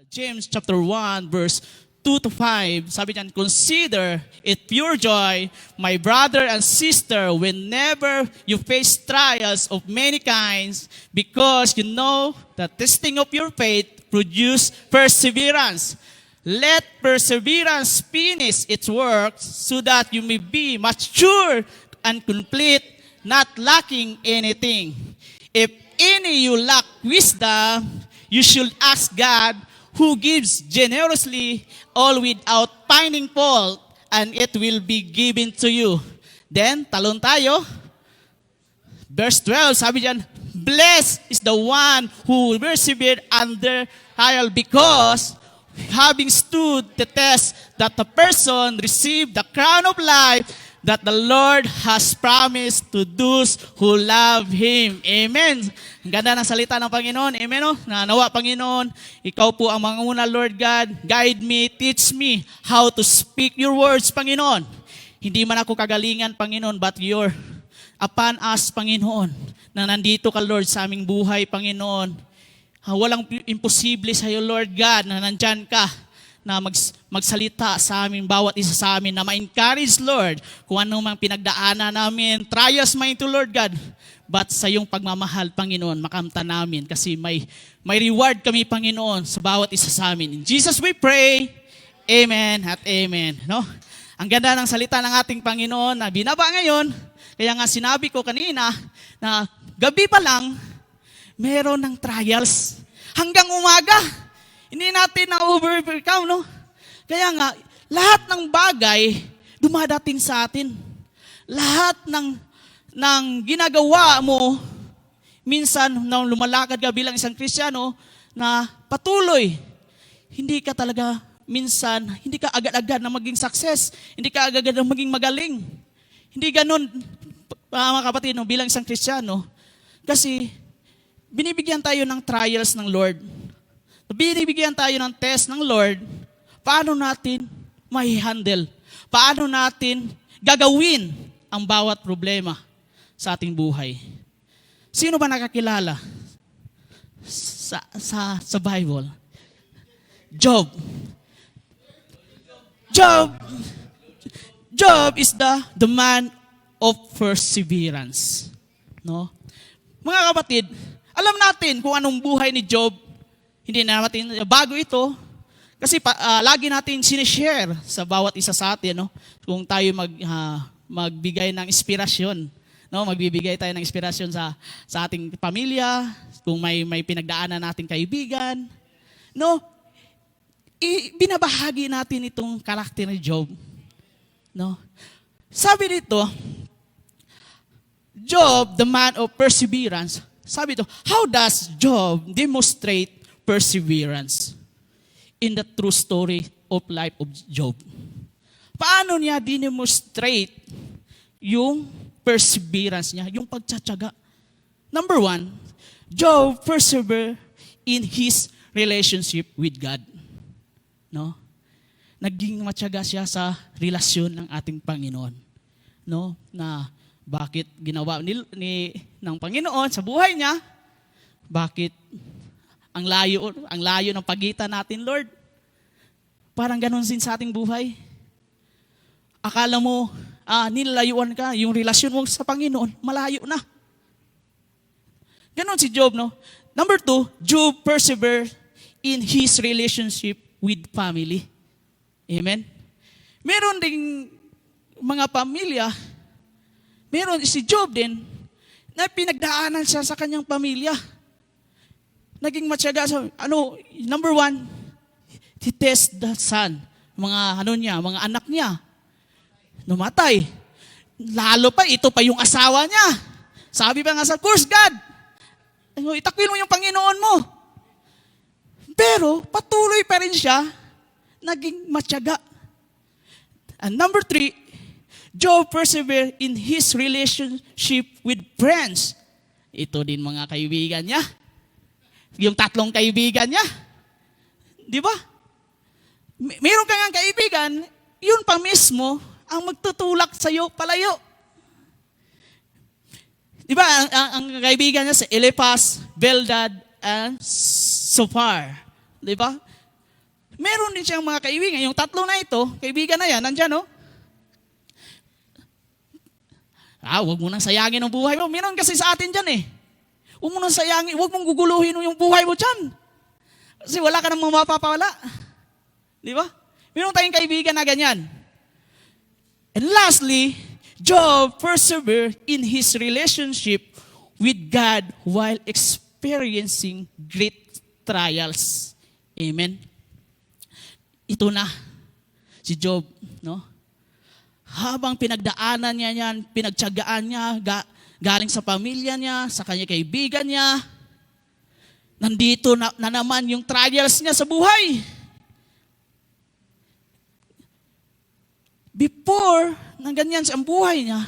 James chapter 1 verse 2 to 5, sabi niyan, consider it pure joy, my brother and sister, whenever you face trials of many kinds, because you know the testing of your faith produce perseverance. Let perseverance finish its work so that you may be mature and complete, not lacking anything. If any you lack wisdom, you should ask God, who gives generously all without finding fault, and it will be given to you. Then, talon tayo. Verse 12, sabi diyan, blessed is the one who persevered under trial, because having stood the test, that the person received the crown of life that the Lord has promised to those who love Him. Amen. Ang ganda ng salita ng Panginoon. Amen. Oh? Nawa, Panginoon, Ikaw po ang manguna, Lord God. Guide me, teach me how to speak your words, Panginoon. Hindi man ako kagalingan, Panginoon, but you're upon us, Panginoon, na nandito ka, Lord, sa aming buhay, Panginoon. Walang imposible sa iyo, Lord God, na nandyan ka, na magsalita sa amin, bawat isa sa amin, na ma-encourage, Lord, kung ano mang pinagdaanan namin, trials man ito, Lord God, but sa iyong pagmamahal, Panginoon, makamta namin, kasi may reward kami, Panginoon, sa bawat isa sa amin. In Jesus we pray, Amen at Amen. No? Ang ganda ng salita ng ating Panginoon na binaba ngayon, kaya nga sinabi ko kanina, na gabi pa lang, meron ng trials, hanggang umaga, hindi natin na-overcome, no? Kaya nga, lahat ng bagay dumadating sa atin. Lahat ng ginagawa mo, minsan nang lumalakad ka bilang isang Kristiyano, na patuloy, hindi ka talaga minsan, hindi ka agad-agad na maging success, hindi ka agad-agad na maging magaling. Hindi ganun, mga kapatid, no, bilang isang Kristiyano. Kasi, binibigyan tayo ng trials ng Lord. Binibigyan tayo ng test ng Lord, paano natin ma-handle? Paano natin gagawin ang bawat problema sa ating buhay? Sino ba nakakilala sa Bible? Job. Job is the man of perseverance. No? Mga kapatid, alam natin kung anong buhay ni Job. Hindi na natin bago ito, kasi lagi natin sinishare sa bawat isa sa atin, no? Kung tayo magbigay ng inspirasyon, no? Magbibigay tayo ng inspirasyon sa ating pamilya, kung may pinagdaanan nating kaibigan, no? Binabahagi natin itong karakter ni Job, no? Sabi dito, Job, the man of perseverance, sabi dito, how does Job demonstrate perseverance in the true story of life of Job? Paano niya dinemonstrate yung perseverance niya, yung pagtsatsaga? Number 1, Job persevered in his relationship with God. No? Naging matyaga siya sa relasyon ng ating Panginoon. No? Na bakit ginawa ng Panginoon sa buhay niya? Bakit ang layo ng pagitan natin, Lord? Parang ganun din sa ating buhay. Akala mo, nilalayuan ka, yung relasyon mo sa Panginoon, malayo na. Ganon si Job, no? Number 2, Job persevered in his relationship with family. Amen? Meron ding mga pamilya, meron si Job din, na pinagdaanan siya sa kanyang pamilya. Naging matyaga sa, number 1, he test the son. Mga anak niya. Numatay. Lalo pa, ito pa yung asawa niya. Sabi pa nga sa, curse God. Itakwil mo yung Panginoon mo. Pero, patuloy pa rin siya, naging matyaga. And number 3, Job persevered in his relationship with friends. Ito din mga kaibigan niya. Yung 3 kaibigan niya. Di ba? Meron ka nga kaibigan, yun pa mismo ang magtutulak sa'yo palayo. Di ba, ang kaibigan niya sa Eliphaz, Bildad, and Zophar. Di ba? meron din siyang mga kaibigan. Yung tatlo na ito, kaibigan na yan, nandyan, no? Huwag mo nang sayangin ang buhay mo. Meron kasi sa atin dyan eh. Huwag mo nang sayangin, huwag mong guguluhin yung buhay mo dyan. Kasi wala ka namang mapapawala. Di ba? Meron tayong kaibigan na ganyan. And lastly, Job persevered in his relationship with God while experiencing great trials. Amen? Ito na, si Job, no? Habang pinagdaanan niya yan, pinagtiyagaan niya, galing sa pamilya niya, sa kanyang kaibigan niya, nandito na naman yung trials niya sa buhay. Before, nang ganyan ang buhay niya,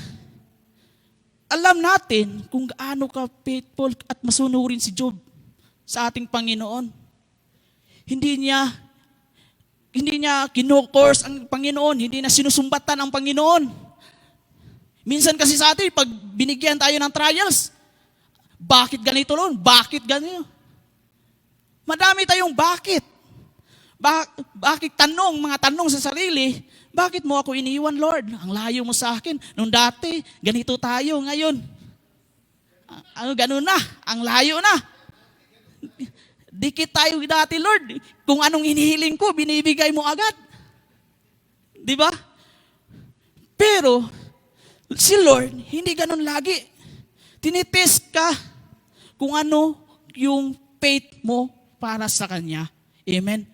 alam natin kung gaano ka faithful at masunurin si Job sa ating Panginoon. Hindi niya kinokors ang Panginoon, hindi na sinusumbatan ang Panginoon. Minsan kasi sa atin, pag binigyan tayo ng trials, bakit ganito nun? Bakit ganito? Madami tayong bakit. Bakit mga tanong sa sarili, bakit mo ako iniwan, Lord? Ang layo mo sa akin. Nung dati, ganito tayo ngayon. Ganun na, ang layo na. Dikit tayo dati, Lord. Kung anong hinihiling ko, binibigay mo agad. Di ba? Pero, si Lord, hindi ganun lagi. Tinitest ka kung ano yung faith mo para sa Kanya. Amen?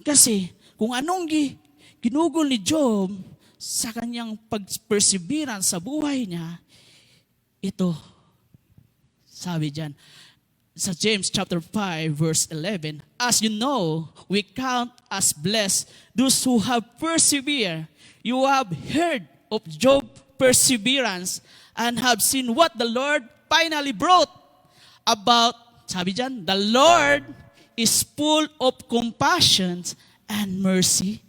Kasi, kung anong ginugol ni Job sa kanyang pag-perseverance sa buhay niya, ito, sabi dyan, sa James chapter 5 verse 11, as you know, we count as blessed those who have persevered. You have heard of Job perseverance and have seen what the Lord finally brought about. Sabi dyan, the Lord is full of compassion and mercy.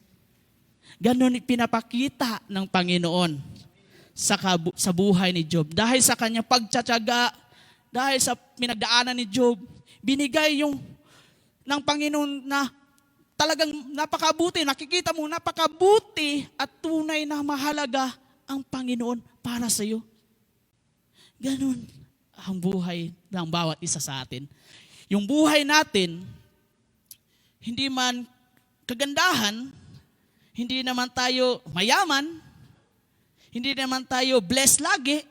Ganon pinapakita ng Panginoon sa buhay ni Job. Dahil sa kanyang pagtsatsaga, dahil sa pinagdaanan ni Job, binigay yung ng Panginoon na talagang napakabuti. Nakikita mo, napakabuti at tunay na mahalaga ang Panginoon para sa iyo. Ganon ang buhay ng bawat isa sa atin. Yung buhay natin, hindi man kagandahan, hindi naman tayo mayaman, hindi naman tayo blessed lagi,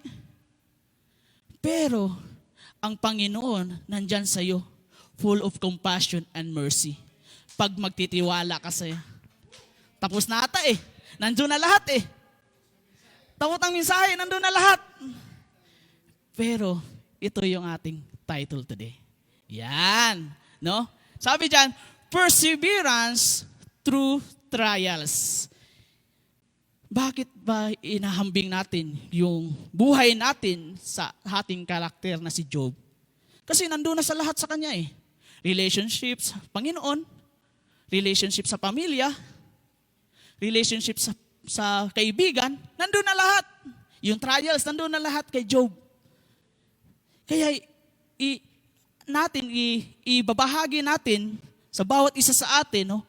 pero ang Panginoon nandyan sa iyo, full of compassion and mercy. Pag magtitiwala ka sa'yo. Tapos na ata eh. Nandun na lahat eh. Tapos ang mensahe, nandun na lahat. Pero ito yung ating title today. Yan. No? Sabi dyan, perseverance through trials. Bakit ba inahambing natin yung buhay natin sa ating karakter na si Job? Kasi nandun na sa lahat sa kanya eh. Relationships sa Panginoon, relationship sa pamilya, relationship sa kaibigan, nandun na lahat. Yung trials, nandun na lahat kay Job. Kaya ibabahagi natin sa bawat isa sa atin, no,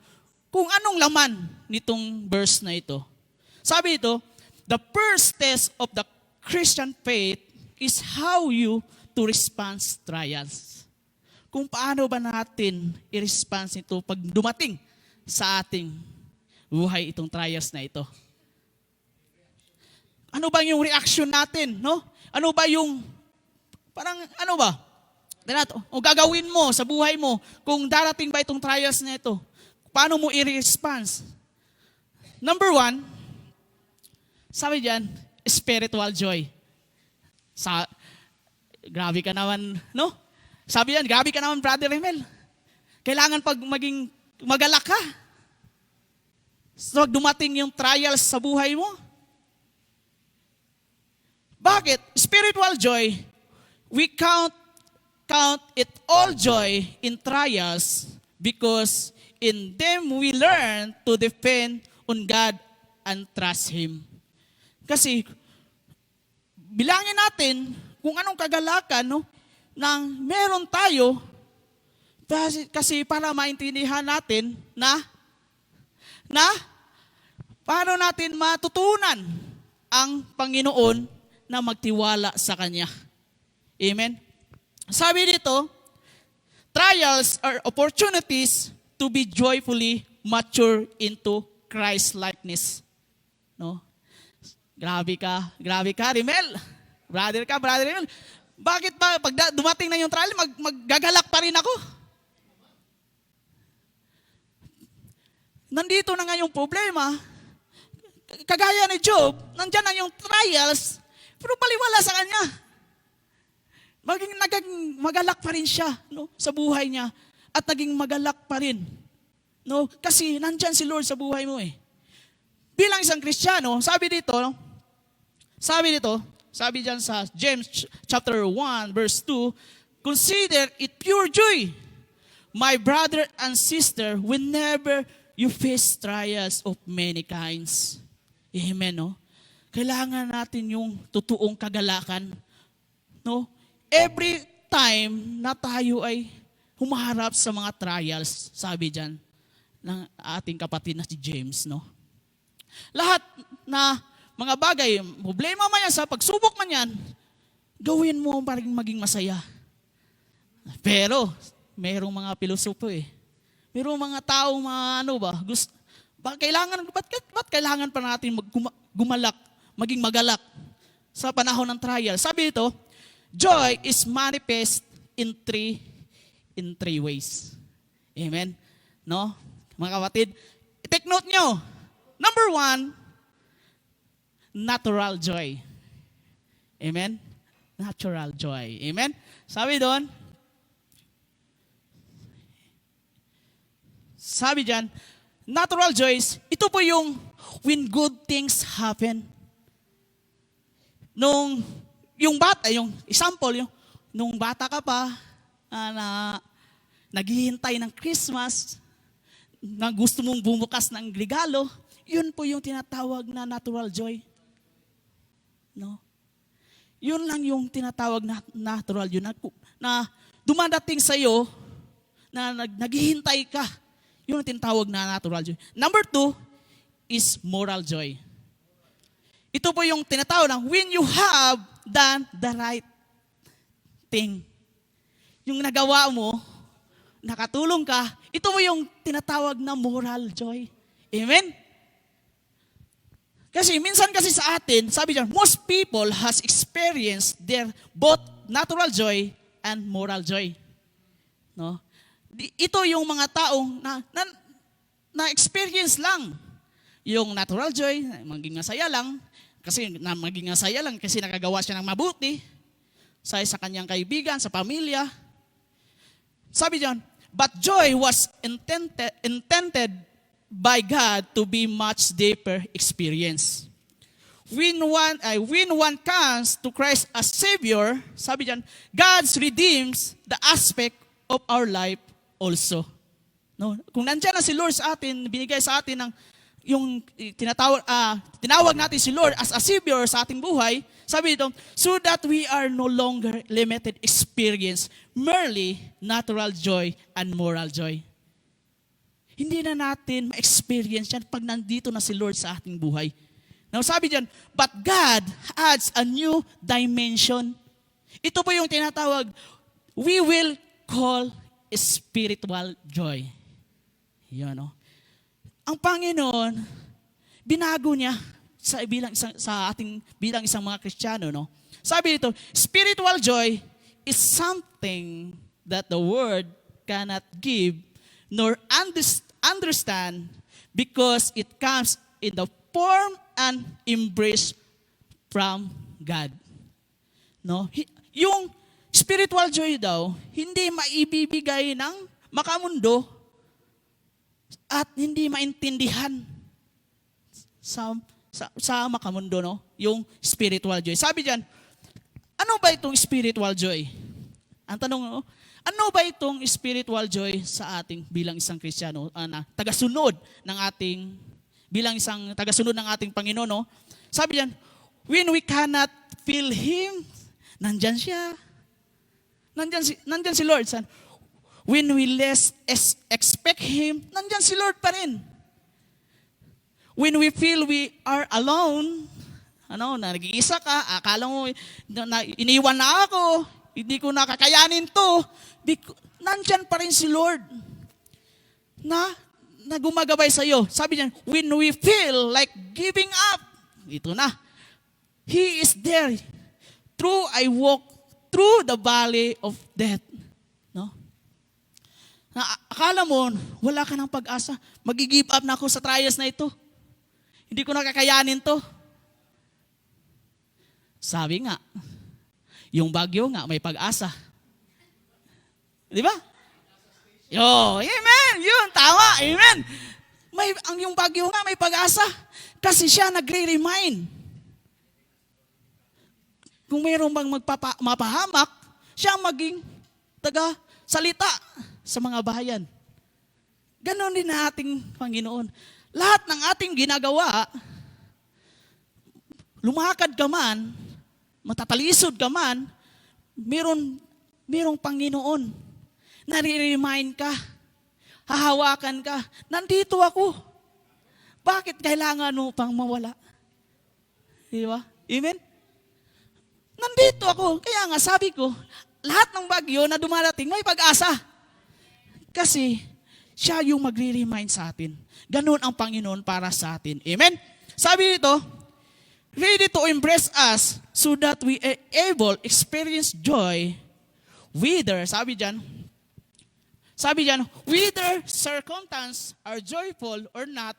kung anong laman nitong verse na ito. Sabi ito, the first test of the Christian faith is how you to respond to trials. Kung paano ba natin i-response ito pag dumating sa ating buhay itong trials na ito. Ano ba yung reaction natin, no? Ano ba yung, ano ba? O gagawin mo sa buhay mo kung darating ba itong trials na ito? Paano mo i-response? Number 1, sabi diyan, spiritual joy. Grabe ka naman, no? Sabi yan, grabe ka naman, Brother Remel. Kailangan pag magalak ka. So, dumating yung trials sa buhay mo. Bakit? Spiritual joy, we count it all joy in trials because in them we learn to depend on God and trust Him. Kasi, bilangin natin kung anong kagalakan, no, nang meron tayo, kasi para maintindihan natin na na paano natin matutunan ang Panginoon na magtiwala sa Kanya. Amen? Sabi dito, trials are opportunities to be joyfully mature into Christ-likeness. No? Grabe ka, Rimel. Brother Rimel. Bakit ba, pag dumating na yung trial, maggagalak pa rin ako? Nandito na nga yung problema. Kagaya ni Job, nandyan na yung trials, pero paliwala sa kanya. Naging magalak pa rin siya, no, sa buhay niya. At naging magalak pa rin. No? Kasi nandyan si Lord sa buhay mo eh. Bilang isang Kristiyano, sabi diyan sa James chapter 1 verse 2, consider it pure joy, my brother and sister, whenever you face trials of many kinds. Amen, no? Kailangan natin yung totoong kagalakan. No? Every time na tayo ay humaharap sa mga trials, sabi diyan ng ating kapatid na si James, no? Lahat na mga bagay, problema man yan, sa pagsubok man yan, gawin mo para maging masaya. Pero, mayroong mga pilosopo eh. Mayroong mga taong ba't kailangan pa natin maging magalak sa panahon ng trial? Sabi ito, joy is manifest in three ways. Amen? No? Mga kapatid, take note nyo. Number 1, natural joy. Amen? Natural joy. Amen? Sabi dyan, natural joys, ito po yung when good things happen. Yung bata ka pa, na naghihintay ng Christmas, na gusto mong bumukas ng regalo, yun po yung tinatawag na natural joy. No? Yun lang yung tinatawag na natural joy, na dumadating sa'yo, na naghihintay ka. Yun ang tinatawag na natural joy. Number 2 is moral joy. Ito po yung tinatawag na when you have done the right thing. Yung nagawa mo, nakatulong ka, ito po yung tinatawag na moral joy. Amen? Kasi minsan sa atin, sabi diyan, most people has experienced their both natural joy and moral joy. No? Ito yung mga taong na-experience lang. Yung natural joy, maging masaya lang, kasi nakagawa siya ng mabuti sa kanyang kaibigan, sa pamilya. Sabi diyan, but joy was intended by God to be much deeper experience. When one comes to Christ as Savior, sabi diyan, God redeems the aspect of our life also. No? Kung nandiyan na si Lord sa atin, binigay sa atin yung tinawag natin si Lord as a Savior sa ating buhay, sabi dito, so that we are no longer limited experience, merely natural joy and moral joy. Hindi na natin ma-experience yan pag nandito na si Lord sa ating buhay. Now sabi diyan, but God adds a new dimension. Ito po yung tinatawag, we will call spiritual joy. Yan, no? Ang Panginoon, binago niya bilang isang mga Kristiyano, no? Sabi dito, spiritual joy is something that the world cannot give nor understand because it comes in the form and embrace from God. No? Yung spiritual joy daw, hindi maibibigay ng makamundo at hindi maintindihan sa makamundo, no? Yung spiritual joy. Sabi diyan, ano ba itong spiritual joy? Ang tanong, no? Ano ba itong spiritual joy sa ating bilang isang Kristiyano, bilang isang tagasunod ng ating Panginoon, no? Sabi diyan, when we cannot feel Him, nandyan siya. Nandyan si Lord. When we less expect Him, nandyan si Lord pa rin. When we feel we are alone, na nag-iisa ka, akala mo, iniwan na ako, hindi ko nakakayanin to, nandyan pa rin si Lord na gumagabay sa iyo. Sabi niya, when we feel like giving up, ito na, He is there. Through I walk through the valley of death. No? Na akala mo, wala ka ng pag-asa. Mag-give up na ako sa trials na ito. Hindi ko nakakayanin to. Sabi nga, yung bagyo nga may pag-asa. Di ba? Yo, amen. Yun, tama. Amen. Yung bagyo nga may pag-asa. Kasi siya nagre-remind. Kung mayroong bang mapahamak, siya maging taga-salita sa mga bayan. Ganon din na ating Panginoon. Lahat ng ating ginagawa, lumakad ka man, matatalisod ka man, mayroong Panginoon. Nare-remind ka, hahawakan ka, nandito ako. Bakit kailangan mo pang mawala? Di ba? Amen? Nandito ako. Kaya nga sabi ko, lahat ng bagyo na dumarating, may pag-asa. Kasi siya yung magre-remind sa atin. Ganun ang Panginoon para sa atin. Amen? Sabi dito, ready to embrace us so that we are able experience joy whether, sabi dyan, whether circumstances are joyful or not,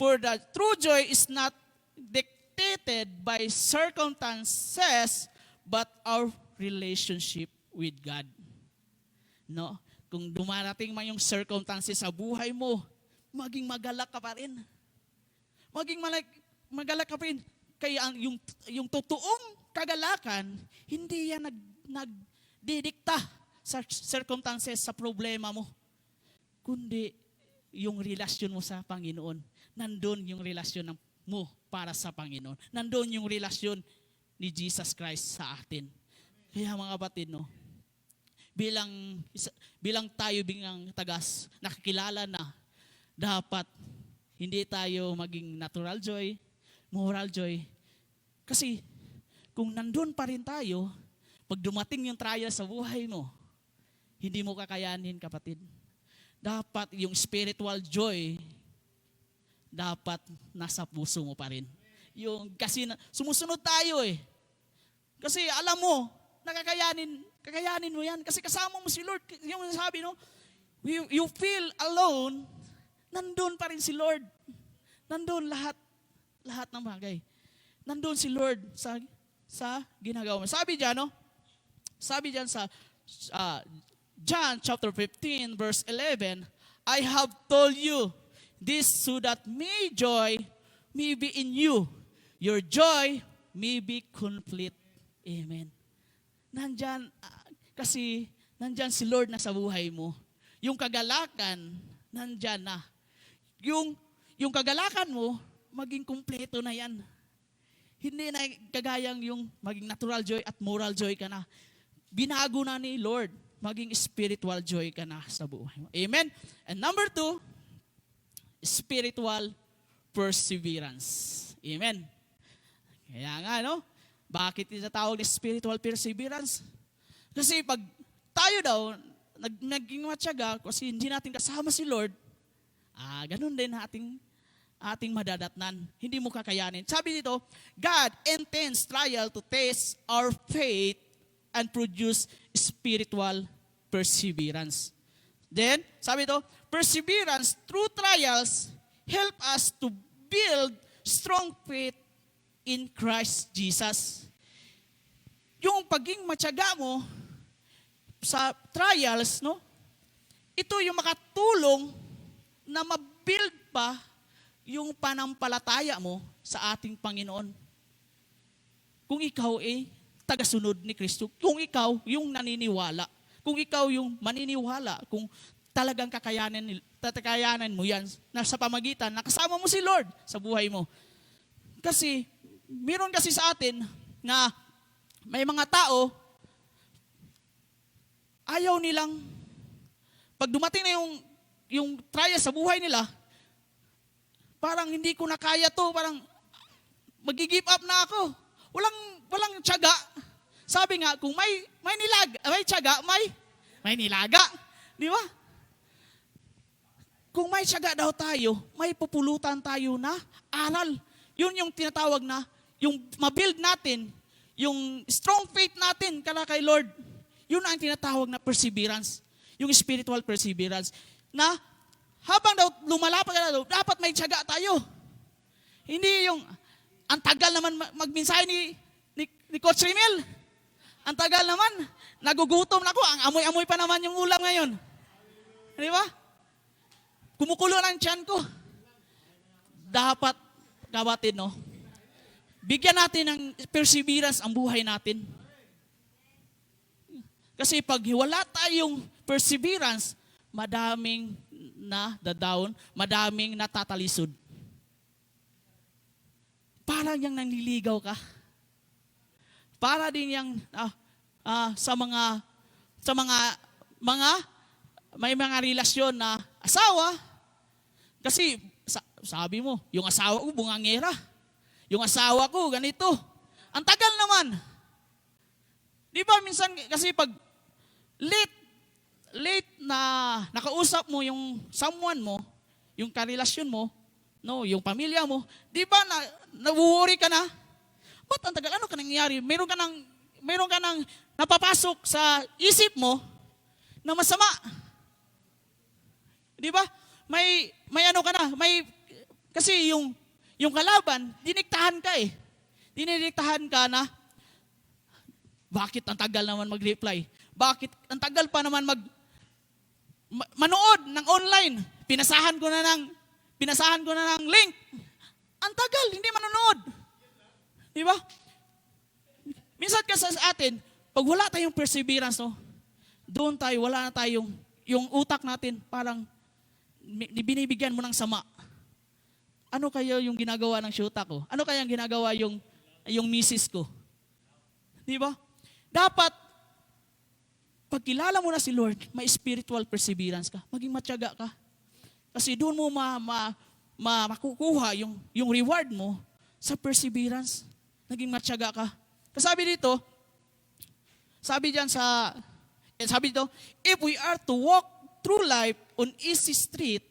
for the true joy is not dictated by circumstances, but our relationship with God. No? Kung dumarating man yung circumstances sa buhay mo, maging magalak ka pa rin. Magalak ka pa rin. Kaya yung totoong kagalakan, hindi yan nagdidikta sa circumstances, sa problema mo. Kundi yung relasyon mo sa Panginoon. Nandun yung relasyon mo para sa Panginoon. Nandun yung relasyon ni Jesus Christ sa atin. Kaya mga kapatid, no, bilang tayo tagas, nakikilala na, dapat hindi tayo maging natural joy, moral joy. Kasi kung nandun pa rin tayo, pag dumating yung trial sa buhay mo, hindi mo kakayanin, kapatid. Dapat yung spiritual joy, dapat nasa puso mo pa rin. Kasi sumusunod tayo eh. Kasi alam mo, kakayanin mo yan. Kasi kasama mo si Lord. Yung sabi, no, you feel alone, nandun pa rin si Lord. Nandun lahat ng bagay. Nandun si Lord sa ginagawa mo. Sabi dyan sa John chapter 15 verse 11, I have told you this so that my joy may be in you, your joy may be complete. Amen. Kasi nandyan si Lord na sa buhay mo. Yung kagalakan, nandyan na. Yung kagalakan mo, maging kumpleto na yan. Hindi na kagayang yung maging natural joy at moral joy ka na. Binago na ni Lord, maging spiritual joy ka na sa buhay mo. Amen? And number 2, spiritual perseverance. Amen? Kaya nga, no? Bakit itatawag na spiritual perseverance? Kasi pag tayo daw, naging matyaga, kasi hindi natin kasama si Lord, ganun din ating madadatnan. Hindi mo kakayanin. Sabi dito, God intends trial to test our faith and produce spiritual perseverance. Then, sabi dito, perseverance through trials help us to build strong faith in Christ Jesus. Yung pagiging matyaga mo sa trials, no? Ito yung makatulong na mabuild pa yung panampalataya mo sa ating Panginoon. Kung ikaw tagasunod ni Kristo, kung ikaw yung naniniwala, kung ikaw yung maniniwala, kung talagang kakayanan mo yan na sa pamagitan, nakasama mo si Lord sa buhay mo. Kasi, meron kasi sa atin na may mga tao, ayaw nilang, pag dumating na yung trial sa buhay nila, parang hindi ko na kaya to, parang mag-give up na ako. Walang tiyaga. Sabi nga, kung may tiyaga, may nilaga. Di ba? Kung may tiyaga daw tayo, may pupulutan tayo na aral. Yun yung tinatawag na, yung mabuild natin, yung strong faith natin kay Lord. Yun ang tinatawag na perseverance. Yung spiritual perseverance. Na habang daw lumalapag ka na daw, dapat may tiyaga tayo. Hindi yung, ang tagal naman magmensahe ni Coach Rimel. Ang tagal naman, nagugutom na ako. Ang amoy-amoy pa naman yung ulam ngayon. Di ba? Kumukulo ng tiyan ko. Dapat, kapatid, no? Bigyan natin ng perseverance ang buhay natin. Kasi pag wala tayong perseverance, madaming na down, madaming natatalisod. Parang yang nanliligaw ka. Para din yang sa mga may mga relasyon na asawa. Kasi sabi mo, yung asawa ko bungangera. Yung asawa ko ganito. Ang tagal naman. Di ba minsan kasi pag late na nakausap mo yung someone mo, yung karelasyon mo, no, yung pamilya mo, di ba na-worry ka na? Ba't ang tagal? Ano ka nangyayari? Meron ka nang napapasok sa isip mo na masama. Di ba? May ano ka na, kasi yung kalaban, diniktahan ka eh. Diniktahan ka na, bakit ang tagal naman mag-reply? Bakit ang tagal pa naman manood ng online? Pinasahan ko na ng link. Ang tagal, hindi manonood. Di ba? Minsan kasi sa atin, pag wala tayong perseverance, no, doon tayo, wala na tayong, yung utak natin, parang binibigyan mo ng sama. Ano kaya yung ginagawa ng syuta ko? Ano kaya yung ginagawa yung misis ko? Di ba? Dapat, pag kilala mo na si Lord, may spiritual perseverance ka. Maging matyaga ka. Kasi doon mo makukuha yung reward mo sa perseverance. Naging matyaga ka. Kasabi dito, sabi dito, if we are to walk through life on easy street,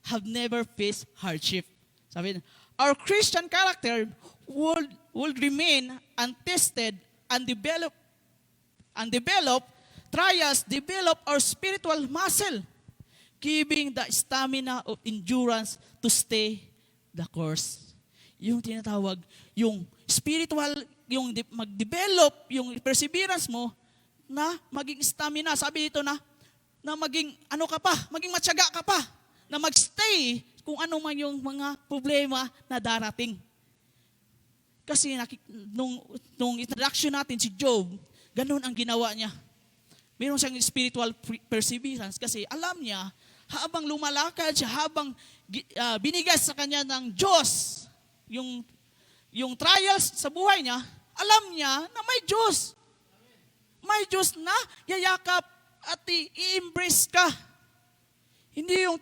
have never faced hardship. Sabi dito, our Christian character will remain untested and develop trials, develop our spiritual muscle, giving the stamina of endurance to stay the course. Yung tinatawag, yung spiritual, yung mag-develop, yung perseverance mo, na maging stamina. Sabi dito na maging ano ka pa, maging matyaga ka pa, na magstay kung ano man yung mga problema na darating. Kasi nung introduction natin si Job, ganun ang ginawa niya. Meron siyang spiritual perseverance kasi alam niya, habang lumalakad siya, habang binigay sa kanya ng Diyos, yung trials sa buhay niya, alam niya na may Diyos. May Diyos na yayakap at i-embrace ka. Hindi yung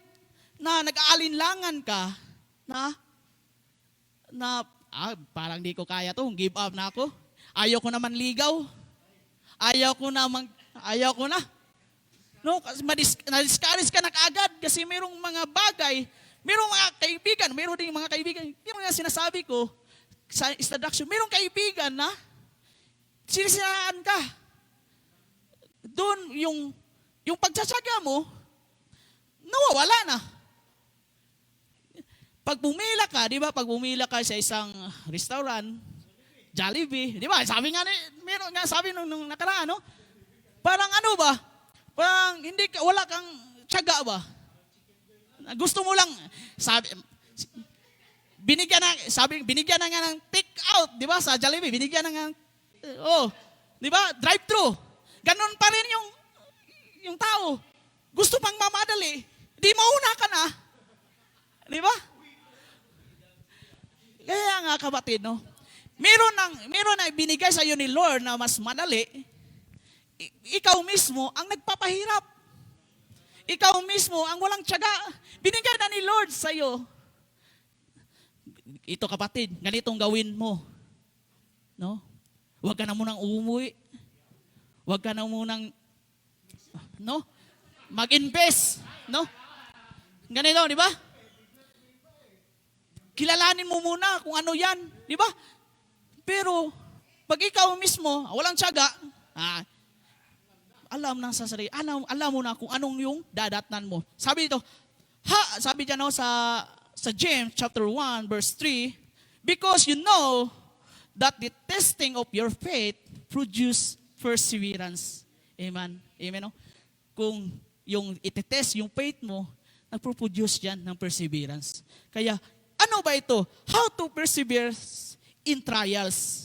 na nag-aalinlangan ka na parang di ko kaya to, give up na ako. Ayaw ko naman ligaw. Ayaw ko na. No, na-discourage ka na kaagad kasi merong mga bagay, merong mga kaibigan, meron ding mga kaibigan, yung mga sinasabi ko sa introduction, merong kaibigan na sinisiraan ka. Doon yung pagtsatsaga mo, nawawala na. Pag bumila ka, di ba? Pag bumila ka sa isang restaurant, Jollibee, di ba? Sabi nga, meron nga sabi nung nakaraan, no? Parang ano ba? Parang wala kang tiyaga ba? Gusto mo lang, binigyan na nga ng take out, di ba? Sa Jollibee, binigyan na nga, di ba? Drive-thru. Ganon pa rin yung tao. Gusto pang mamadali. Di mauna ka na. Di ba? Kaya nga kapatid, no? Meron na binigay sa iyo ni Lord na mas madali. Ikaw mismo ang nagpapahirap. Ikaw mismo ang walang tiyaga. Binigay na ni Lord sa iyo. ito kapatid, ganitong gawin mo. No? Huwag ka na munang umuwi. Huwag ka na munang mag-invest. No? Ganito, di ba? Kilalanin mo muna kung ano yan. Di ba? Pero, pag ikaw mismo, walang tiyaga, alam na sa sarili, alam mo na kung anong yung dadatnan mo. Sabi dito, sabi dyan sa James chapter 1 verse 3, because you know that the testing of your faith produce perseverance. Amen. Amen. No? Kung yung itetest yung faith mo, nagpo-produce yan ng perseverance. Kaya, ano ba ito? How to persevere in trials.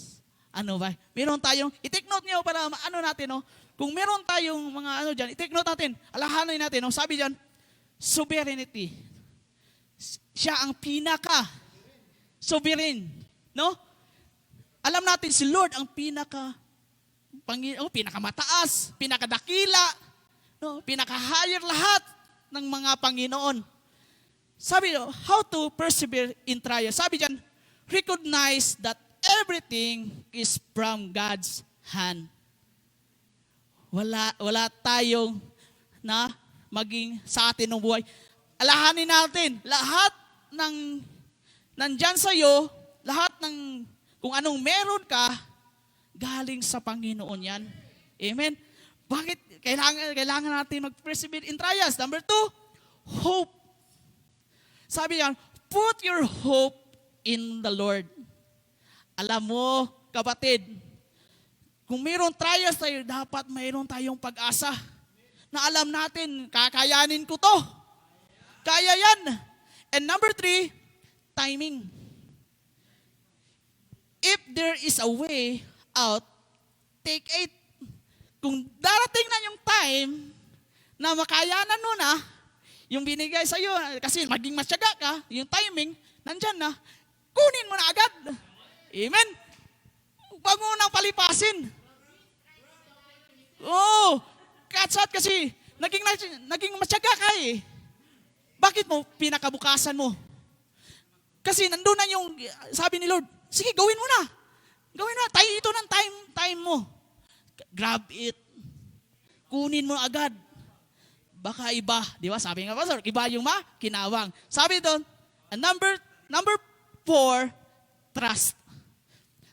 Ano ba? Meron tayong, i-take note nyo para natin, no? Kung meron tayong mga dyan, i-take note natin, alahanin natin, no? Sabi dyan, sovereignty. Siya ang sovereign, no? Alam natin si Lord ang pinakamataas, pinakadakila, no? Pinaka-higher lahat ng mga Panginoon. Sabi nyo, how to persevere in trials. Sabi dyan, recognize that everything is from God's hand. Wala tayong na maging sa atin ng buhay. Alahanin natin, lahat ng nandyan sa'yo, lahat ng kung anong meron ka, galing sa Panginoon yan. Amen? Bakit? Kailangan natin mag-persevere in trials. Number 2, hope. Sabi yan, put your hope in the Lord. Alam mo, kapatid, kung mayroong trials tayo, dapat mayroon tayong pag-asa na alam natin, kakayanin ko to. Kaya yan. And number 3, timing. If there is a way out, take it. Kung darating na yung time na makayanan mo na, yung binigay sa'yo, kasi maging matyaga ka, yung timing, nandyan na, kunin mo na agad. Amen? Huwag mo nang palipasin. Kasi naging matyaga ka eh. Bakit mo pinakabukasan mo? Kasi nandun na yung sabi ni Lord, sige, gawin mo na. Gawin mo na. Ito ng time mo. Grab it. Kunin mo agad. Baka iba. Di ba? Sabi nga, Pastor, iba yung kinawang. Sabi doon, number 4, trust.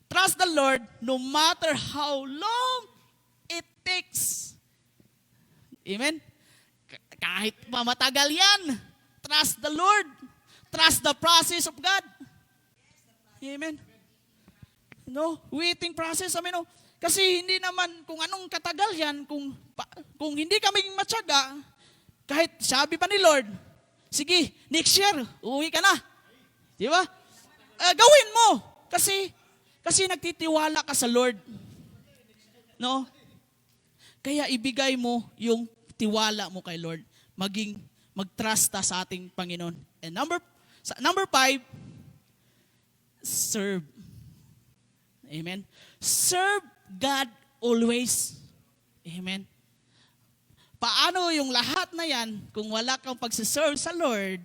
Trust the Lord no matter how long it takes. Amen? Kahit pa matagal yan, trust the Lord. Trust the process of God. Amen? No? Waiting process. Kasi hindi naman kung anong katagal yan, kung hindi kami matyaga, kahit sabi pa ni Lord, sige, next year, uwi ka na. Di ba? Gawin mo. Kasi nagtitiwala ka sa Lord. No? Kaya ibigay mo yung tiwala mo kay Lord. Mag-trust sa ating Panginoon. And number 5, serve. Amen. Serve God always. Amen. Paano yung lahat na yan, kung wala kang pagsiserve sa Lord,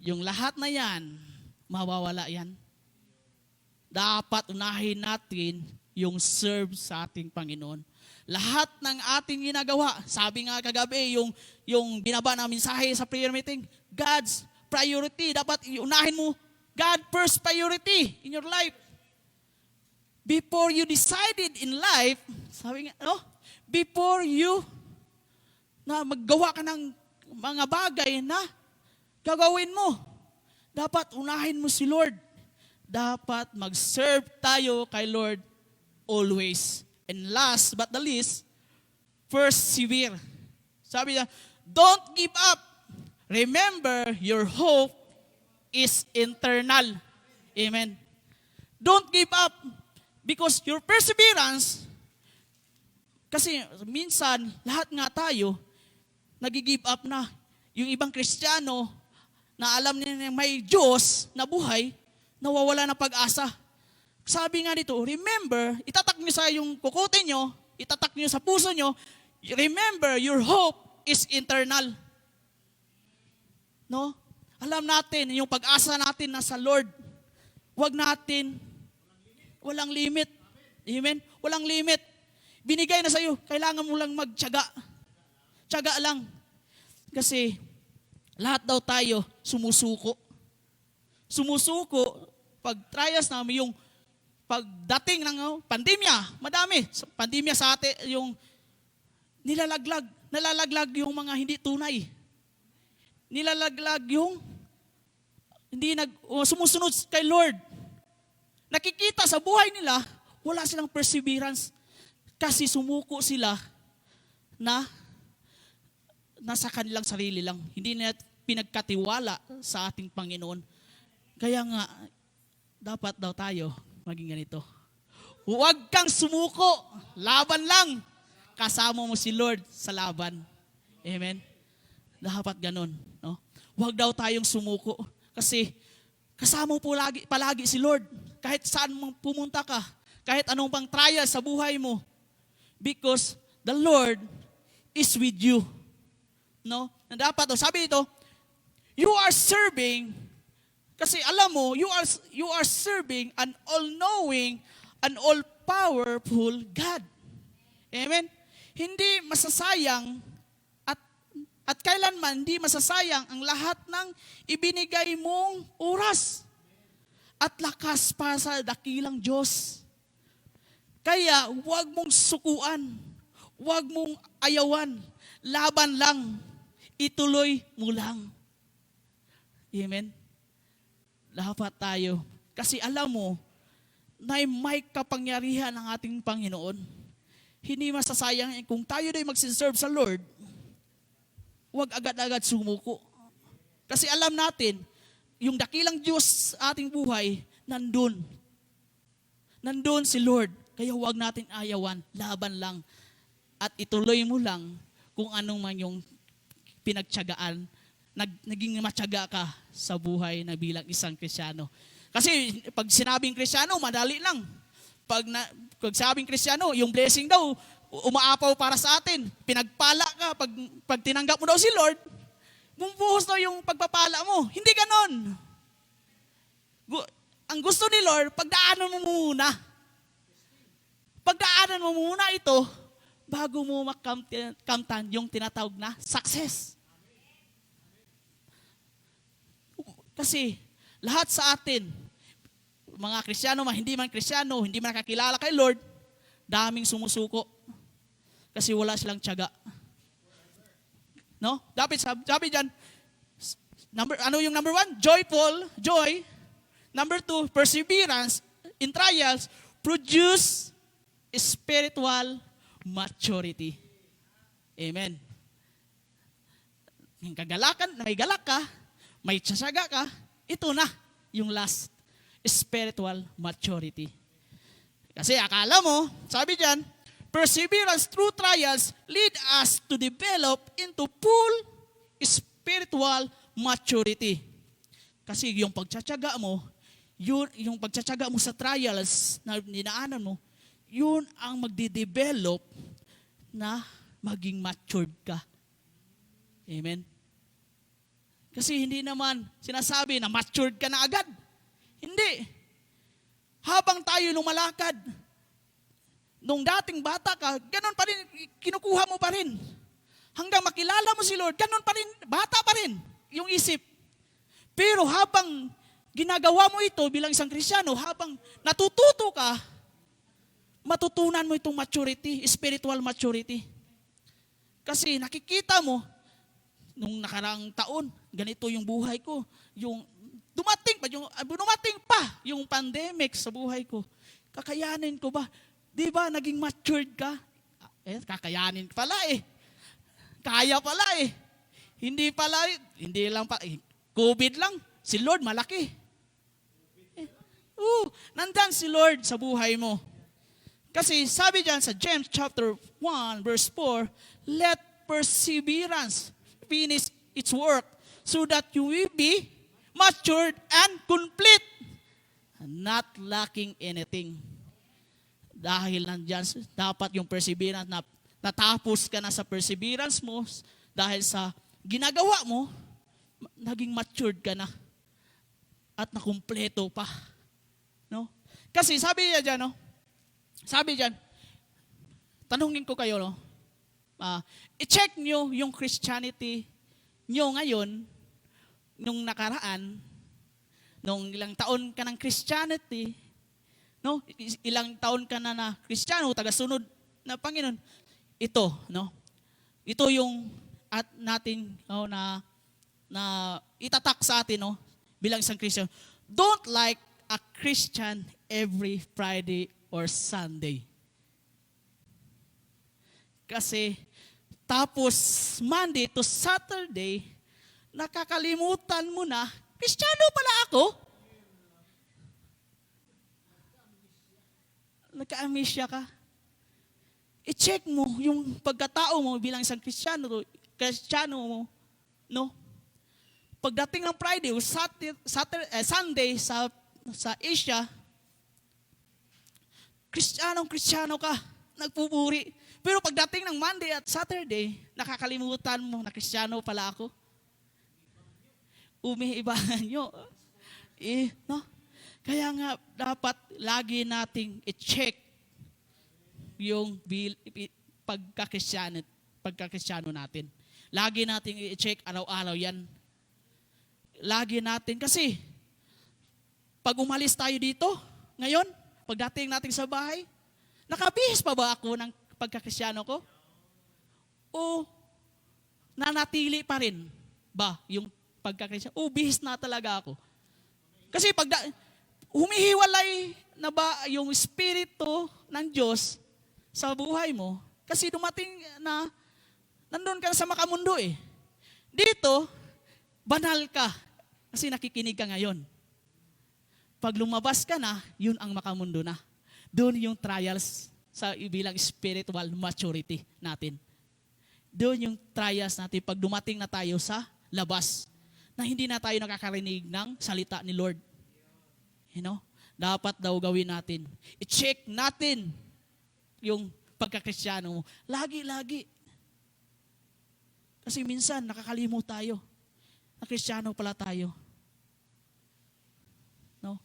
yung lahat na yan, mawawala yan. Dapat unahin natin yung serve sa ating Panginoon. Lahat ng ating ginagawa, sabi nga kagabi, yung binaba na mensahe sa prayer meeting, God's priority. Dapat unahin mo, God first priority in your life. Before you decided in life, sabi nga, before you na maggawa ka ng mga bagay na gagawin mo, dapat unahin mo si Lord. Dapat mag-serve tayo kay Lord always. And last but the least, persevere. Sabi niya, don't give up. Remember, your hope is internal. Amen. Don't give up. Because your perseverance, kasi minsan, lahat nga tayo, nag-give up na. Yung ibang Kristiyano, na alam nila may Diyos na buhay, nawawala ng pag-asa. Sabi nga dito, remember, itatak nyo sa yung kukote nyo, itatak nyo sa puso nyo, remember, your hope is internal. No? Alam natin, yung pag-asa natin nasa Lord. Huwag natin, walang limit. Amen? Walang limit. Binigay na sa'yo, kailangan mo lang magtiyaga. Tiyaga lang. Kasi, lahat daw tayo sumusuko. Sumusuko, pag trials namin, yung pagdating ng pandemya, madami. Pandemya sa atin, yung nalalaglag yung mga hindi tunay. Nilalaglag yung hindi sumusunod kay Lord. Nakikita sa buhay nila, wala silang perseverance kasi sumuko sila na nasa kanilang sarili lang. Hindi na pinagkatiwala sa ating Panginoon. Kaya nga, dapat daw tayo maging ganito. Huwag kang sumuko. Laban lang. Kasama mo si Lord sa laban. Amen? Dapat ganun. No? Huwag daw tayong sumuko. Kasi kasama mo palagi si Lord. Kahit saan mong pumunta ka. Kahit anong pang trial sa buhay mo. Because the Lord is with you. No? Na dapat, sabi dito, you are serving, kasi alam mo, you are serving an all-knowing, an all-powerful God. Amen? Hindi masasayang at kailanman hindi masasayang ang lahat ng ibinigay mong oras at lakas para sa dakilang Diyos. Kaya huwag mong sukuan, huwag mong ayawan, laban lang, ituloy mo lang. Amen? Dapat tayo, kasi alam mo, na may kapangyarihan ng ating Panginoon. Hindi masasayang kung tayo na magsiserve sa Lord, huwag agad-agad sumuko. Kasi alam natin, yung dakilang Diyos sa ating buhay, nandun. Nandun si Lord. Kaya huwag natin ayawan, laban lang. At ituloy mo lang kung anong man yung pinagtiyagaan, naging matyaga ka sa buhay na bilang isang Kristiyano. Kasi pag sinabing Kristiyano, madali lang. Pag sabing Kristiyano, yung blessing daw, umaapaw para sa atin. Pinagpala ka, pag tinanggap mo daw si Lord, bumubuhos daw yung pagpapala mo. Hindi ganon. Ang gusto ni Lord, pagdaanan mo muna. Pagdaanan mo muna ito, bago mo makamtan yung tinatawag na success. Kasi lahat sa atin, mga Kristiyano, hindi man Kristiyano, hindi man nakakilala kay Lord, daming sumusuko. Kasi wala silang tiyaga. No? Sabi dyan, ano yung number 1? Joy. Number 2, perseverance in trials produce spiritual maturity. Amen. Yung kagalakan, may galak ka, may tiyaga ka, ito na yung last, spiritual maturity. Kasi akala mo, sabi dyan, perseverance through trials lead us to develop into full spiritual maturity. Kasi yung pagtsatsaga mo, yung pagtsatsaga mo sa trials na dinaanan mo, yun ang magde-develop na maging matured ka. Amen? Kasi hindi naman sinasabi na matured ka na agad. Hindi. Habang tayo lumalakad, nung dating bata ka, ganun pa rin, kinukuha mo pa rin. Hanggang makilala mo si Lord, ganun pa rin, bata pa rin yung isip. Pero habang ginagawa mo ito bilang isang Kristiyano, habang natututo ka, matutunan mo itong maturity, spiritual maturity. Kasi nakikita mo, nung nakaraang taon, ganito yung buhay ko. Dumating pa yung pandemic sa buhay ko. Kakayanin ko ba? Di ba naging matured ka? Kakayanin pala eh. Kaya pala eh. Hindi lang pa, COVID lang. Si Lord malaki. Nandan si Lord sa buhay mo. Kasi sabi dyan sa James chapter 1 verse 4, let perseverance finish its work so that you will be matured and complete, not lacking anything. Dahil nandyan, dapat yung perseverance na natapos ka na sa perseverance mo dahil sa ginagawa mo, naging matured ka na at nakumpleto pa. No? Kasi sabi niya dyan, no? Sabi dyan, tanungin ko kayo, no? I-check nyo yung Christianity nyo ngayon, nung nakaraan, nung ilang taon ka ng Christianity, no? Ilang taon ka na Kristiyano, tagasunod na Panginoon. Ito, no? Ito yung at natin na itatak sa atin, no? Bilang isang Christian. Don't like a Christian every Friday or Sunday. Kasi tapos Monday to Saturday, nakakalimutan mo na, Kristiyano pala ako. Nagka-amnesia ka. I-check mo yung pagkatao mo bilang isang Kristiyano mo, no? Pagdating ng Friday o Sunday sa Asia, Kristiyano ka, nagpupuri. Pero pagdating ng Monday at Saturday, nakakalimutan mo na Kristiyano pala ako. Umiibahan nyo. No? Kaya nga, dapat lagi nating i-check yung pagkakristyano natin. Lagi nating i-check araw-araw yan. Lagi natin, kasi pag umalis tayo dito, ngayon, pagdating natin sa bahay, nakabihis pa ba ako ng pagkakristyano ko? O nanatili pa rin ba yung pagkakristyano? O bihis na talaga ako? Kasi pag humihiwalay na ba yung Espiritu ng Diyos sa buhay mo? Kasi dumating na nandun ka sa makamundo eh. Dito, banal ka kasi nakikinig ka ngayon. Pag lumabas ka na, yun ang makamundo na. Doon yung trials sa bilang spiritual maturity natin. Doon yung trials natin pag dumating na tayo sa labas na hindi na tayo nakakarinig ng salita ni Lord. You know? Dapat daw gawin natin. I-check natin yung pagkakristyano mo. Lagi-lagi. Kasi minsan nakakalimot tayo. Na Kristiyano pala tayo. No?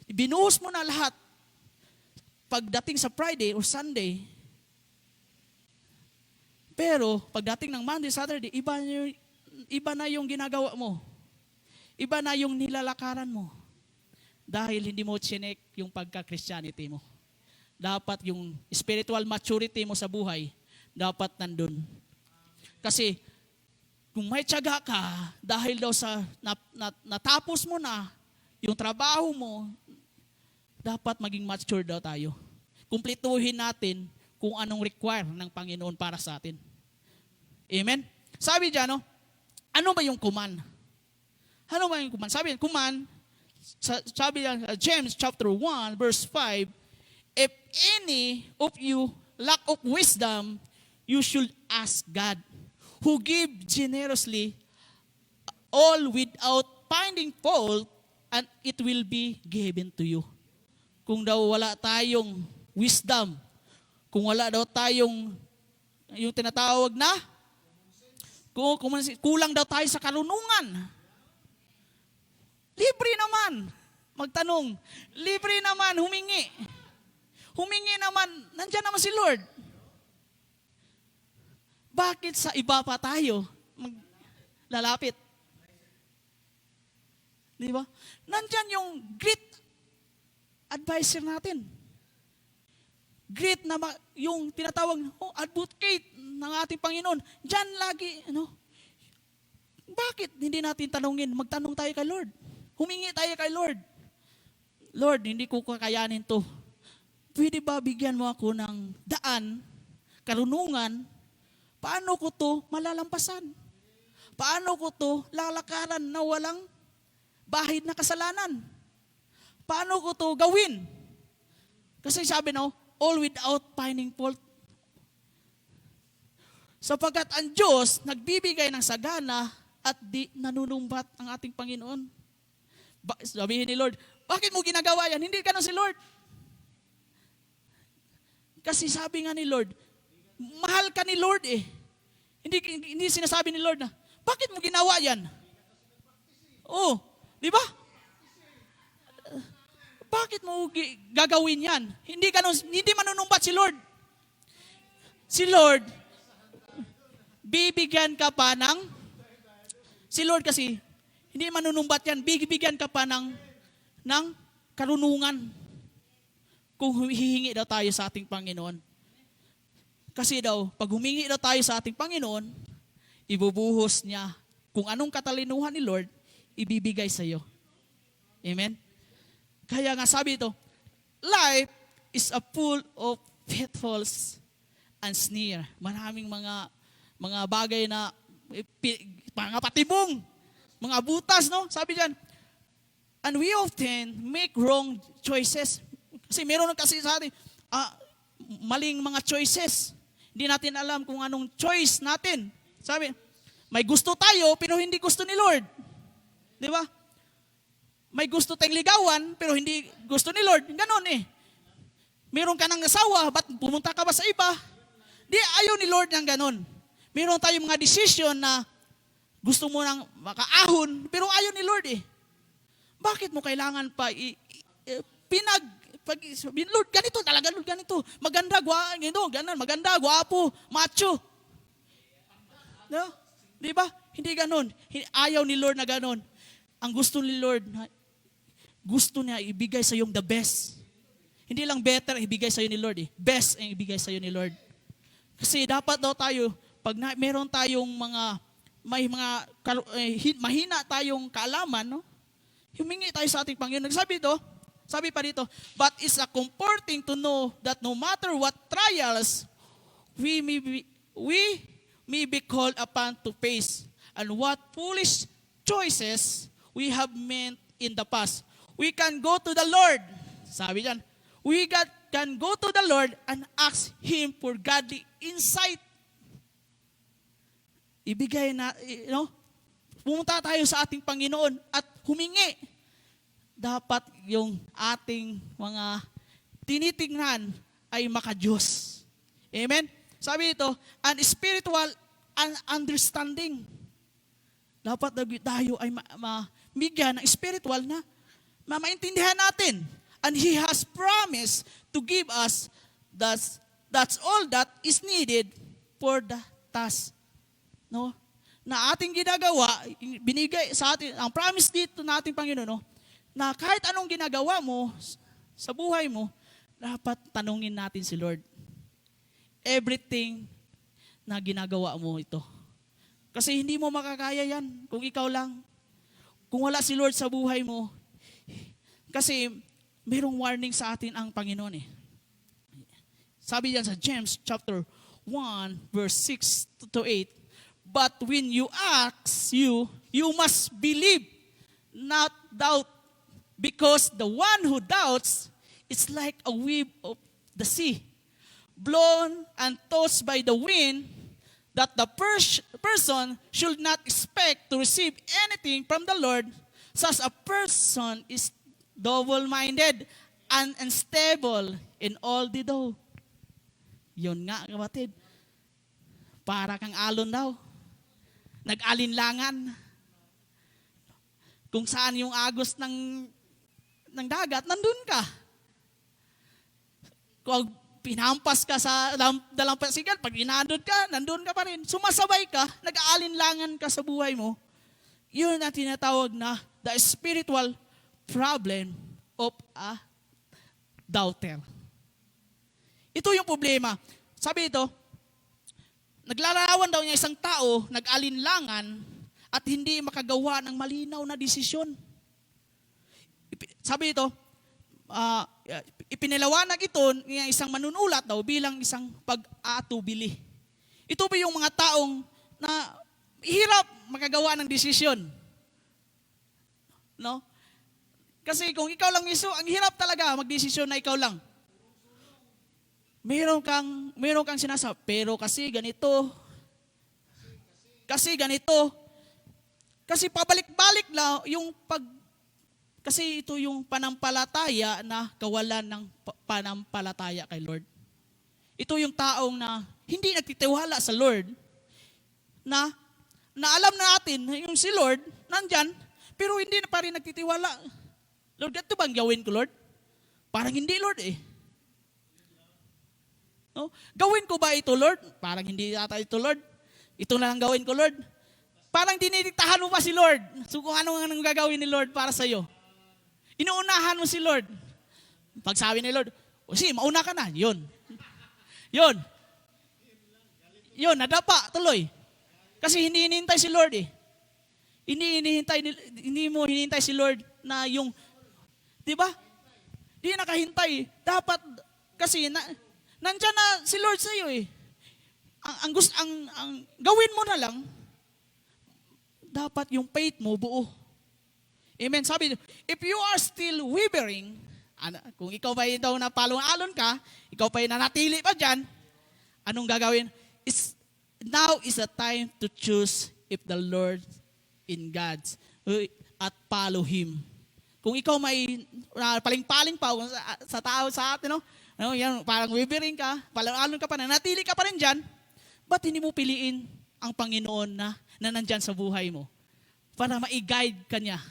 Binuhos mo na lahat. Pagdating sa Friday or Sunday, pero pagdating ng Monday, Saturday, iba na yung ginagawa mo. Iba na yung nilalakaran mo. Dahil hindi mo chinek yung pagka-Christianity mo. Dapat yung spiritual maturity mo sa buhay, dapat nandun. Kasi kung may tiyaga ka, dahil daw sa natapos mo na yung trabaho mo, dapat maging mature daw tayo. Kumpletuhin natin kung anong require ng Panginoon para sa atin. Amen? Sabi dyan, no? Ano ba yung command? Ano ba yung command? Sabi dyan, command, sabi dyan, James chapter 1, verse 5, if any of you lack of wisdom, you should ask God, who give generously all without finding fault, and it will be given to you. Kung daw wala tayong wisdom, kung wala daw tayong yung tinatawag na kulang daw tayo sa karunungan. Libre naman magtanong. Libre naman humingi. Humingi naman, nandiyan naman si Lord. Bakit sa iba pa tayo maglalapit? Di ba? Nandiyan yung great advisor natin. Great na yung tinatawag advocate ng ating Panginoon. Diyan lagi, bakit hindi natin tanungin? Magtanong tayo kay Lord. Humingi tayo kay Lord. Lord, hindi ko kakayanin to. Pwede ba bigyan mo ako ng daan, karunungan, paano ko to malalampasan? Paano ko to lalakaran na walang bahid na kasalanan? Paano ko to gawin? Kasi sabi all without finding fault. Sapagkat ang Diyos nagbibigay ng sagana at di nanunumbat ang ating Panginoon. Sabihin ni Lord, bakit mo ginagawa yan? Hindi ka na si Lord. Kasi sabi nga ni Lord, mahal ka ni Lord eh. Hindi sinasabi ni Lord na, bakit mo ginawa yan? Oh, di ba? Bakit mo gagawin yan? Hindi manunumbat si Lord. Si Lord, bibigyan ka pa si Lord kasi, hindi manunumbat yan, bibigyan ka pa ng karunungan kung hihingi daw tayo sa ating Panginoon. Kasi daw, pag humingi daw tayo sa ating Panginoon, ibubuhos niya kung anong katalinuhan ni Lord, ibibigay sa iyo. Amen? Kaya nga sabi ito, life is a full of pitfalls and snare. Maraming mga bagay na mga patibong, mga butas, no? Sabi diyan, and we often make wrong choices. Kasi meron kasi sa atin, maling mga choices. Hindi natin alam kung anong choice natin. Sabi, may gusto tayo pero hindi gusto ni Lord. Di ba? May gusto tayong ligawan, pero hindi gusto ni Lord. Ganon eh. Meron ka ng asawa, ba't pumunta ka ba sa iba? Di, ayaw ni Lord ng ganon. Meron tayong mga decision na gusto mo nang makaahon, pero ayaw ni Lord eh. Bakit mo kailangan pa Lord, ganito talaga, Lord, ganito. Maganda, maganda, gwapo, macho. No? Di ba? Hindi ganon. Ayaw ni Lord na ganon. Ang gusto ni Lord, gusto niya ibigay sa yung the best. Hindi lang better ang ibigay sa iyo ni Lord eh. Best ang ibigay sa iyo ni Lord. Kasi dapat daw tayo, pag meron tayong mahina tayong kaalaman, no? Humingi tayo sa ating Panginoon. Sabi pa dito, but it's a comforting to know that no matter what trials we may be called upon to face, and what foolish choices we have made in the past, we can go to the Lord. Sabi diyan, can go to the Lord and ask Him for godly insight. Ibigay na, pumunta tayo sa ating Panginoon at humingi. Dapat yung ating mga tinitingnan ay maka-Diyos. Amen? Sabi ito, and spiritual understanding. Dapat tayo ay mabigyan ng spiritual na maintindihan natin. And He has promised to give us that's all that is needed for the task. No? Na ating ginagawa, binigay sa atin, ang promise dito na ating Panginoon, no? Na kahit anong ginagawa mo sa buhay mo, dapat tanungin natin si Lord. Everything na ginagawa mo ito. Kasi hindi mo makakaya yan kung ikaw lang. Kung wala si Lord sa buhay mo. Kasi mayroong warning sa atin ang Panginoon eh. Sabi yan sa James chapter 1 verse 6 to 8. But when you ask, you must believe, not doubt. Because the one who doubts is like a wave of the sea, blown and tossed by the wind, that the person should not expect to receive anything from the Lord. Such a person is double-minded and unstable in all they do. Yun nga, kapatid. Para kang alon daw. Nag-alinlangan. Kung saan yung agos ng dagat, nandun ka. Kung pinampas ka sa dalampasigan, pag inandun ka, nandun ka pa rin. Sumasabay ka, nag-aalinlangan ka sa buhay mo. Yun ang tinatawag na the spiritual problem of a doubter. Ito yung problema. Sabi ito, naglalarawan daw niya isang tao, nag-alinlangan, at hindi makagawa ng malinaw na desisyon. Sabi ito, ipinalawanag ito ng isang manunulat daw bilang isang pag-atubili. Ito ba yung mga taong na hirap makagawa ng desisyon? No? Kasi kung ikaw lang mismo, ang hirap talaga magdesisyon na ikaw lang. Meron kang sinasabi, pero kasi ganito. Kasi pabalik-balik lang yung kasi ito yung panampalataya na kawalan ng panampalataya kay Lord. Ito yung taong na hindi nagtitiwala sa Lord, na alam natin yung si Lord nandyan, Pero hindi na pa rin nagtitiwala. Lord, ganito bang gawin ko, Lord? Parang hindi, Lord eh. No? Gawin ko ba ito, Lord? Parang hindi yata ito, Lord. Ito na lang gawin ko, Lord. Parang dinidiktahan mo pa si Lord. So kung ano ang gagawin ni Lord para sa'yo. Inuunahan mo si Lord. Pag sabi ni Lord, sige, mauna ka na. Yun. Yun, nadapa, tuloy. Kasi hindi hinihintay si Lord eh. Hindi mo hinihintay si Lord na yung, di ba? Hindi nakahintay. Dapat, kasi nandyan na si Lord sa iyo eh. Ang gawin mo na lang, dapat yung faith mo buo. Amen. Sabi, if you are still wavering, kung ikaw pa daw na palong-alon ka, ikaw pa nanatili pa dyan, anong gagawin? Now is the time to choose if the Lord in God's at follow Him. Kung ikaw may paling-paling pa sa tao sa atin, yan, parang wavering ka, palong-alon ka pa, nanatili ka pa rin dyan, ba't hindi mo piliin ang Panginoon na nandyan sa buhay mo? Para ma-guide ka niya.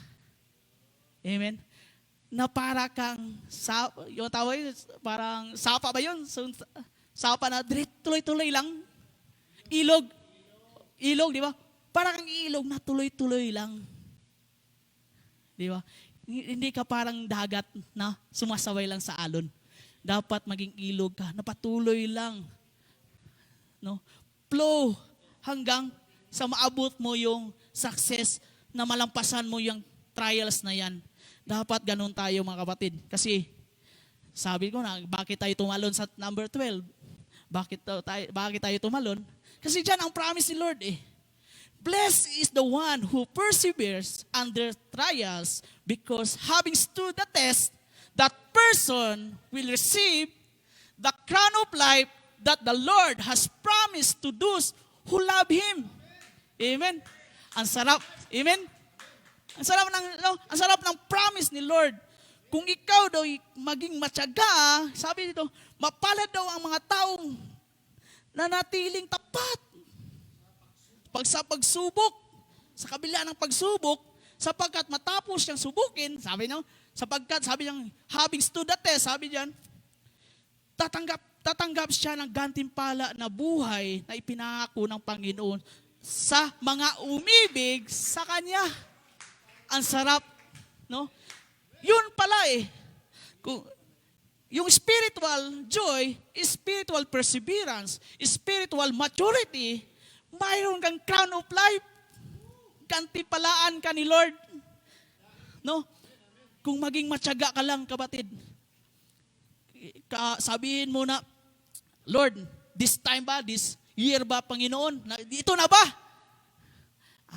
Amen? Na para kang, yung tawag, parang sapa ba yun? So, sapa na tuloy-tuloy lang. Ilog, di ba? Para kang ilog na tuloy-tuloy lang. Di ba? Hindi ka parang dagat na sumasaway lang sa alon. Dapat maging ilog ka, na patuloy lang. No? Flow hanggang sa maabot mo yung success na malampasan mo yung trials na yan. Dapat ganun tayo mga kapatid. Kasi sabi ko na, bakit tayo tumalon sa number 12? Bakit tayo tumalon? Kasi dyan ang promise ni Lord eh. Blessed is the one who perseveres under trials, because having stood the test, that person will receive the crown of life that the Lord has promised to those who love Him. Amen. Ang sarap. Amen. Ang sarap ng promise ni Lord. Kung ikaw daw maging matyaga, sabi dito, mapalad daw ang mga taong nanatiling tapat. Pag sa pagsubok, sa kabila ng pagsubok, sapagkat matapos siyang subukin, sabi niya, sabi niya, having stood the test, sabi niyan, tatanggap siya ng gantimpala na buhay na ipinangako ng Panginoon sa mga umibig sa Kanya. Ang sarap, no? Yun pala eh. Yung spiritual joy, spiritual perseverance, spiritual maturity, mayroon kang crown of life. Gantimpalaan ka ni Lord. No? Kung maging matyaga ka lang, kapatid, sabihin mo na, Lord, this time ba, this year ba, Panginoon, ito na ba?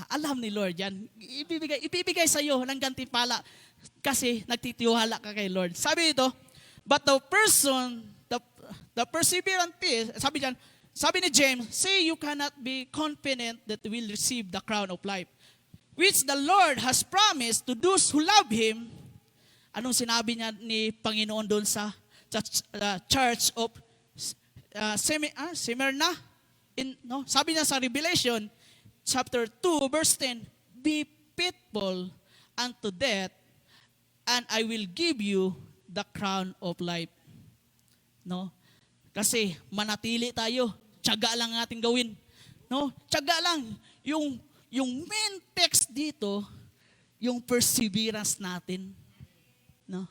Alam ni Lord yan. Ibibigay sa iyo ng gantimpala kasi nagtitiwala ka kay Lord. Sabi ito, but the perseverant is, sabi ni James, say you cannot be confident that you will receive the crown of life, which the Lord has promised to those who love Him. Anong sinabi niya ni Panginoon doon sa church of Smyrna? Sabi niya sa Revelation, chapter 2, verse 10, be faithful unto death, and I will give you the crown of life. No? Kasi manatili tayo. Tiyaga lang natin gawin. No? Tiyaga lang. Yung main text dito, yung perseverance natin. No?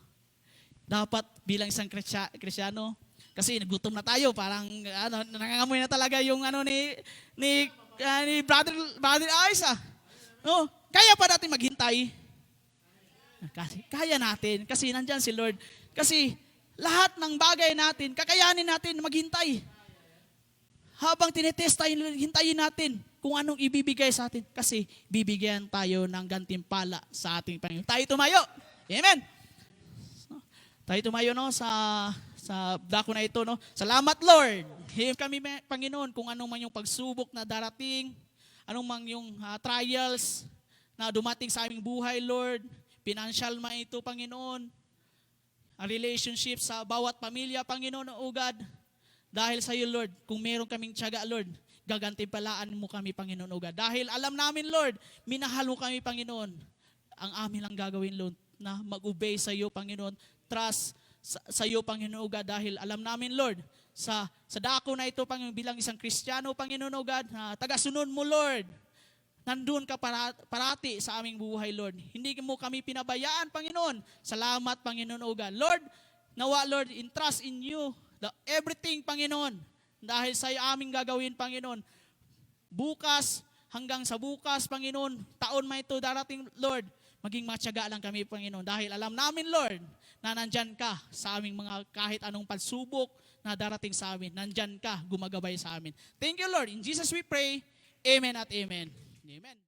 Dapat bilang isang Kristyano, kasi nagutom na tayo, parang nangangamoy na talaga yung ni Brother Isa. No? Kaya pa natin maghintay. Kaya natin kasi nandyan si Lord. Kasi lahat ng bagay natin, kakayanin natin maghintay. Habang tinetest tayo, hintayin natin kung anong ibibigay sa atin. Kasi bibigyan tayo ng gantimpala sa ating Panginoon. Tayo tumayo. Amen. Tayo tumayo sa dako na ito. Salamat Lord. Him kami Panginoon kung anong man yung pagsubok na darating, anong man yung trials na dumating sa aming buhay, Lord. Financial man ito, Panginoon. Ang relationship sa bawat pamilya, Panginoon, o God. Dahil sa iyo, Lord, kung meron kaming tiyaga, Lord, gagantimpalaan mo kami, Panginoon, o God. Dahil alam namin, Lord, minahal mo kami, Panginoon. ang amin lang gagawin, Lord, na mag-obey sa iyo, Panginoon. Trust sa iyo, Panginoon, O God, dahil alam namin, Lord, sa dako na ito, Panginoon, bilang isang Kristiyano, Panginoon, O God, na tagasunod mo, Lord, nandun ka parati sa aming buhay, Lord. Hindi mo kami pinabayaan, Panginoon. Salamat, Panginoon, O God. Lord, nawa, Lord, entrust in you everything, Panginoon. Dahil sa iyo aming gagawin, Panginoon. Bukas, hanggang sa bukas, Panginoon, taon man ito darating, Lord, maging matyaga lang kami, Panginoon. Dahil alam namin, Lord, na nandyan ka sa aming mga kahit anong pagsubok na darating sa amin. Nandyan ka, gumagabay sa amin. Thank you, Lord. In Jesus we pray. Amen at amen. Amen.